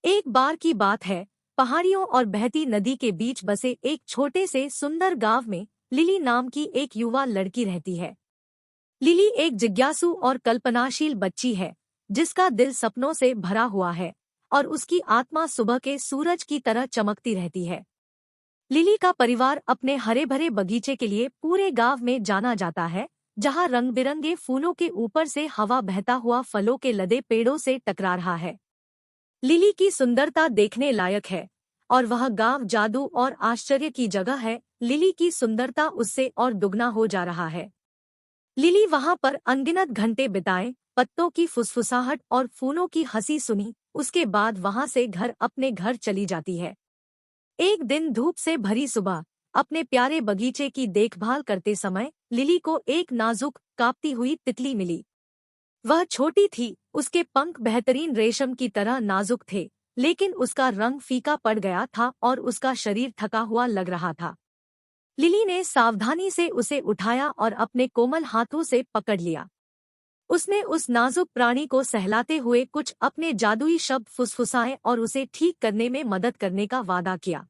एक बार की बात है, पहाड़ियों और बहती नदी के बीच बसे एक छोटे से सुंदर गांव में लिली नाम की एक युवा लड़की रहती है। लिली एक जिज्ञासु और कल्पनाशील बच्ची है, जिसका दिल सपनों से भरा हुआ है और उसकी आत्मा सुबह के सूरज की तरह चमकती रहती है। लिली का परिवार अपने हरे भरे बगीचे के लिए पूरे गांव में जाना जाता है, जहां रंग बिरंगे फूलों के ऊपर से हवा बहता हुआ फलों के लदे पेड़ों से टकरा रहा है। लिली की सुंदरता देखने लायक है और वह गांव जादू और आश्चर्य की जगह है। लिली की सुंदरता उससे और दुगना हो जा रहा है। लिली वहां पर अनगिनत घंटे बिताए, पत्तों की फुसफुसाहट और फूलों की हंसी सुनी। उसके बाद वहां से अपने घर चली जाती है। एक दिन धूप से भरी सुबह, अपने प्यारे बगीचे की देखभाल करते समय लिली को एक नाजुक कांपती हुई तितली मिली। वह छोटी थी, उसके पंख बेहतरीन रेशम की तरह नाजुक थे, लेकिन उसका रंग फीका पड़ गया था और उसका शरीर थका हुआ लग रहा था। लिली ने सावधानी से उसे उठाया और अपने कोमल हाथों से पकड़ लिया। उसने उस नाजुक प्राणी को सहलाते हुए कुछ अपने जादुई शब्द फुसफुसाए और उसे ठीक करने में मदद करने का वादा किया।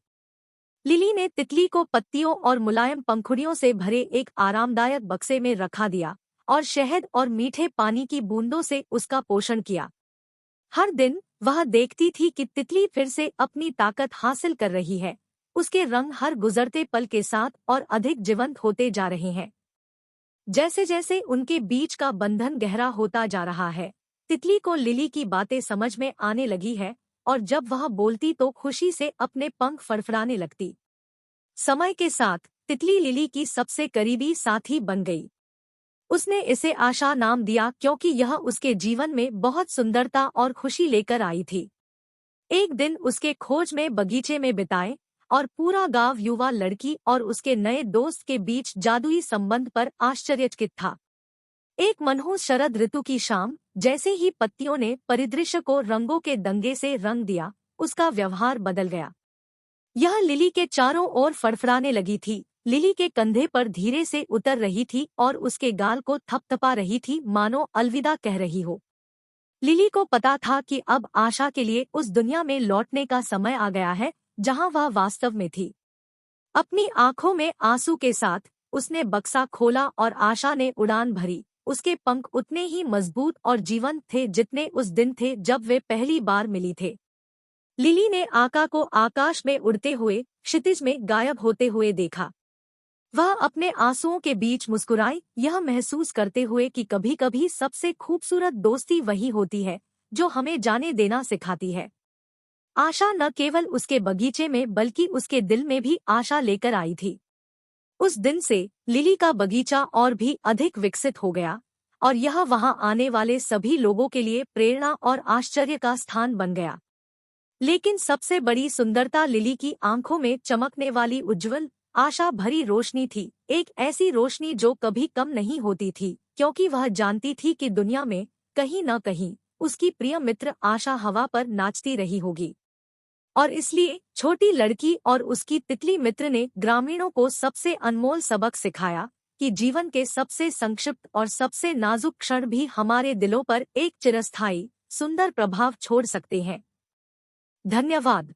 लिली ने तितली को पत्तियों और मुलायम पंखुड़ियों से भरे एक आरामदायक बक्से में रखा दिया और शहद और मीठे पानी की बूंदों से उसका पोषण किया। हर दिन वह देखती थी कि तितली फिर से अपनी ताकत हासिल कर रही है। उसके रंग हर गुजरते पल के साथ और अधिक जीवंत होते जा रहे हैं। जैसे जैसे उनके बीच का बंधन गहरा होता जा रहा है, तितली को लिली की बातें समझ में आने लगी है और जब वह बोलती तो खुशी से अपने पंख फड़फड़ाने लगती। समय के साथ तितली लिली की सबसे करीबी साथी बन गई। उसने इसे आशा नाम दिया क्योंकि यह उसके जीवन में बहुत सुंदरता और खुशी लेकर आई थी। एक दिन उसके खोज में बगीचे में बिताए और पूरा गांव युवा लड़की और उसके नए दोस्त के बीच जादुई संबंध पर आश्चर्यचकित था। एक मनहूस शरद ऋतु की शाम, जैसे ही पत्तियों ने परिदृश्य को रंगों के दंगे से रंग दिया, उसका व्यवहार बदल गया। यह लिली के चारों ओर फड़फड़ाने लगी थी, लिली के कंधे पर धीरे से उतर रही थी और उसके गाल को थपथपा रही थी, मानो अलविदा कह रही हो। लिली को पता था कि अब आशा के लिए उस दुनिया में लौटने का समय आ गया है जहां वह वास्तव में थी। अपनी आंखों में आंसू के साथ उसने बक्सा खोला और आशा ने उड़ान भरी। उसके पंख उतने ही मजबूत और जीवंत थे जितने उस दिन थे जब वे पहली बार मिली थे। लिली ने आका को आकाश में उड़ते हुए, क्षितिज में गायब होते हुए देखा। वह अपने आंसुओं के बीच मुस्कुराई, यह महसूस करते हुए कि कभी-कभी सबसे खूबसूरत दोस्ती वही होती है जो हमें जाने देना सिखाती है। आशा न केवल उसके बगीचे में बल्कि उसके दिल में भी आशा लेकर आई थी। उस दिन से लिली का बगीचा और भी अधिक विकसित हो गया और यह वहां आने वाले सभी लोगों के लिए प्रेरणा और आश्चर्य का स्थान बन गया। लेकिन सबसे बड़ी सुंदरता लिली की आंखों में चमकने वाली उज्ज्वल, आशा भरी रोशनी थी। एक ऐसी रोशनी जो कभी कम नहीं होती थी, क्योंकि वह जानती थी कि दुनिया में कहीं न कहीं उसकी प्रिय मित्र आशा हवा पर नाचती रही होगी। और इसलिए छोटी लड़की और उसकी तितली मित्र ने ग्रामीणों को सबसे अनमोल सबक सिखाया कि जीवन के सबसे संक्षिप्त और सबसे नाजुक क्षण भी हमारे दिलों पर एक चिरस्थायी सुंदर प्रभाव छोड़ सकते हैं। धन्यवाद।